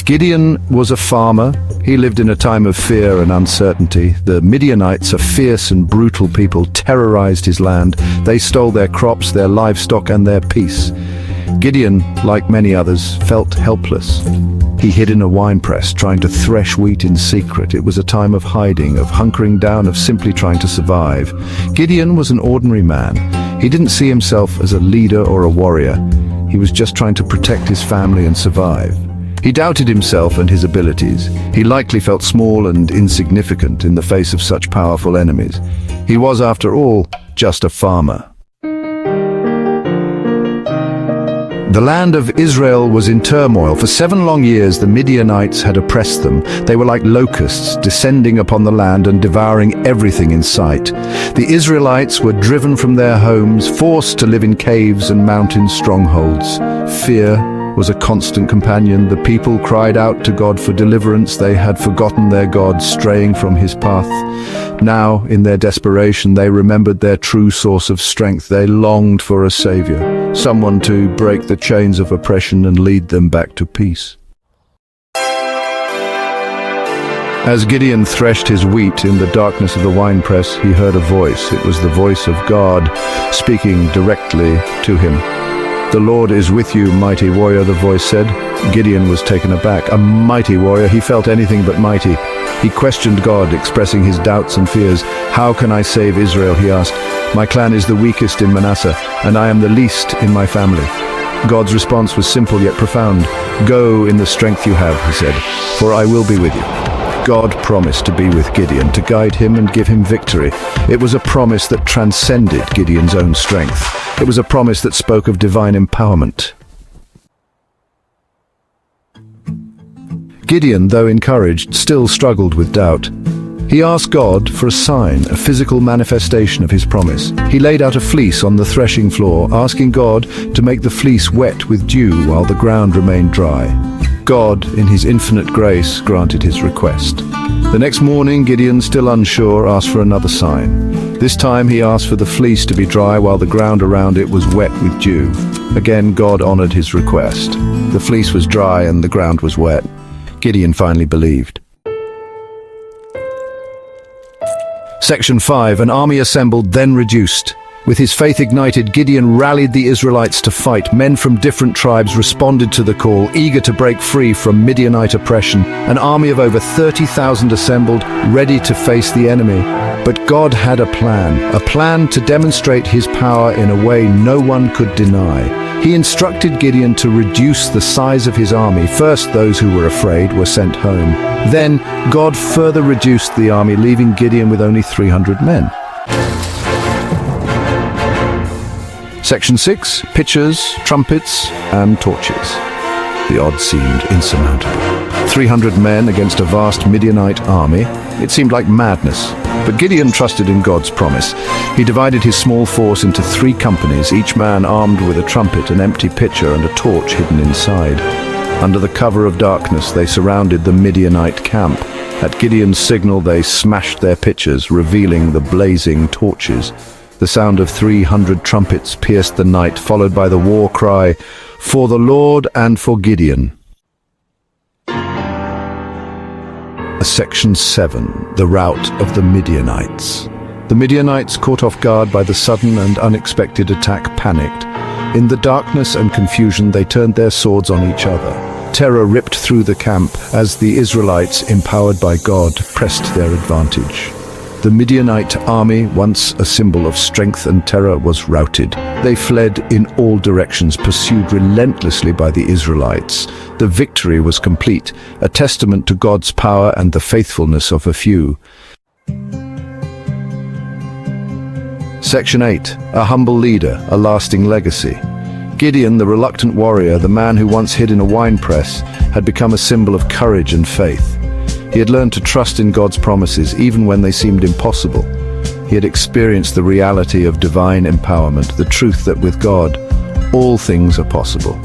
Gideon was a farmer. He lived in a time of fear and uncertainty. The Midianites, a fierce and brutal people, terrorized his land. They stole their crops, their livestock, and their peace. Gideon, like many others, felt helpless. He hid in a winepress, trying to thresh wheat in secret. It was a time of hiding, of hunkering down, of simply trying to survive. Gideon was an ordinary man. He didn't see himself as a leader or a warrior. He was just trying to protect his family and survive. He doubted himself and his abilities. He likely felt small and insignificant in the face of such powerful enemies. He was, after all, just a farmer. The land of Israel was in turmoil. For 7 long years, the Midianites had oppressed them. They were like locusts, descending upon the land and devouring everything in sight. The Israelites were driven from their homes, forced to live in caves and mountain strongholds. Fear was a constant companion. The people cried out to God for deliverance. They had forgotten their God, straying from his path. Now, in their desperation, they remembered their true source of strength. They longed for a savior, someone to break the chains of oppression and lead them back to peace. As Gideon threshed his wheat in the darkness of the winepress, he heard a voice. It was the voice of God, speaking directly to him. "The Lord is with you, mighty warrior," the voice said. Gideon was taken aback. A mighty warrior? He felt anything but mighty. He questioned God, expressing his doubts and fears. "How can I save Israel?" he asked. "My clan is the weakest in Manasseh, and I am the least in my family." God's response was simple yet profound. "Go in the strength you have," he said, "for I will be with you." God promised to be with Gideon, to guide him and give him victory. It was a promise that transcended Gideon's own strength. It was a promise that spoke of divine empowerment. Gideon, though encouraged, still struggled with doubt. He asked God for a sign, a physical manifestation of his promise. He laid out a fleece on the threshing floor, asking God to make the fleece wet with dew while the ground remained dry. God, in his infinite grace, granted his request. The next morning, Gideon, still unsure, asked for another sign. This time he asked for the fleece to be dry while the ground around it was wet with dew. Again, God honored his request. The fleece was dry and the ground was wet. Gideon finally believed. Section 5. An army assembled, then reduced. With his faith ignited, Gideon rallied the Israelites to fight. Men from different tribes responded to the call, eager to break free from Midianite oppression. An army of over 30,000 assembled, ready to face the enemy. But God had a plan to demonstrate his power in a way no one could deny. He instructed Gideon to reduce the size of his army. First, those who were afraid were sent home. Then, God further reduced the army, leaving Gideon with only 300 men. Section 6. Pitchers, trumpets, and torches. The odds seemed insurmountable. 300 men against a vast Midianite army. It seemed like madness. But Gideon trusted in God's promise. He divided his small force into 3 companies, each man armed with a trumpet, an empty pitcher, and a torch hidden inside. Under the cover of darkness, they surrounded the Midianite camp. At Gideon's signal, they smashed their pitchers, revealing the blazing torches. The sound of 300 trumpets pierced the night, followed by the war cry, "For the Lord and for Gideon." Section 7. The rout of the Midianites. The Midianites, caught off guard by the sudden and unexpected attack, panicked. In the darkness and confusion, they turned their swords on each other. Terror ripped through the camp as the Israelites, empowered by God, pressed their advantage. The Midianite army, once a symbol of strength and terror, was routed. They fled in all directions, pursued relentlessly by the Israelites. The victory was complete, a testament to God's power and the faithfulness of a few. Section 8. A humble leader, a lasting legacy. Gideon, the reluctant warrior, the man who once hid in a winepress, had become a symbol of courage and faith. He had learned to trust in God's promises, even when they seemed impossible. He had experienced the reality of divine empowerment, the truth that with God, all things are possible.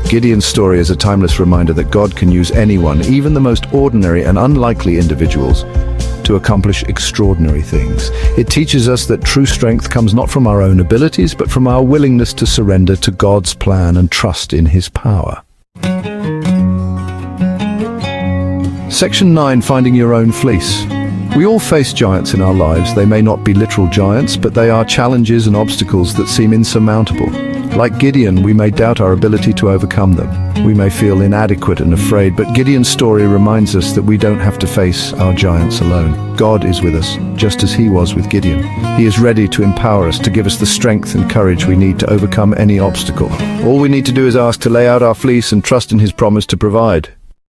Gideon's story is a timeless reminder that God can use anyone, even the most ordinary and unlikely individuals, to accomplish extraordinary things. It teaches us that true strength comes not from our own abilities, but from our willingness to surrender to God's plan and trust in his power. Section 9, Finding Your Own Fleece. We all face giants in our lives. They may not be literal giants, but they are challenges and obstacles that seem insurmountable. Like Gideon, we may doubt our ability to overcome them. We may feel inadequate and afraid, but Gideon's story reminds us that we don't have to face our giants alone. God is with us, just as he was with Gideon. He is ready to empower us, to give us the strength and courage we need to overcome any obstacle. All we need to do is ask to lay out our fleece and trust in his promise to provide.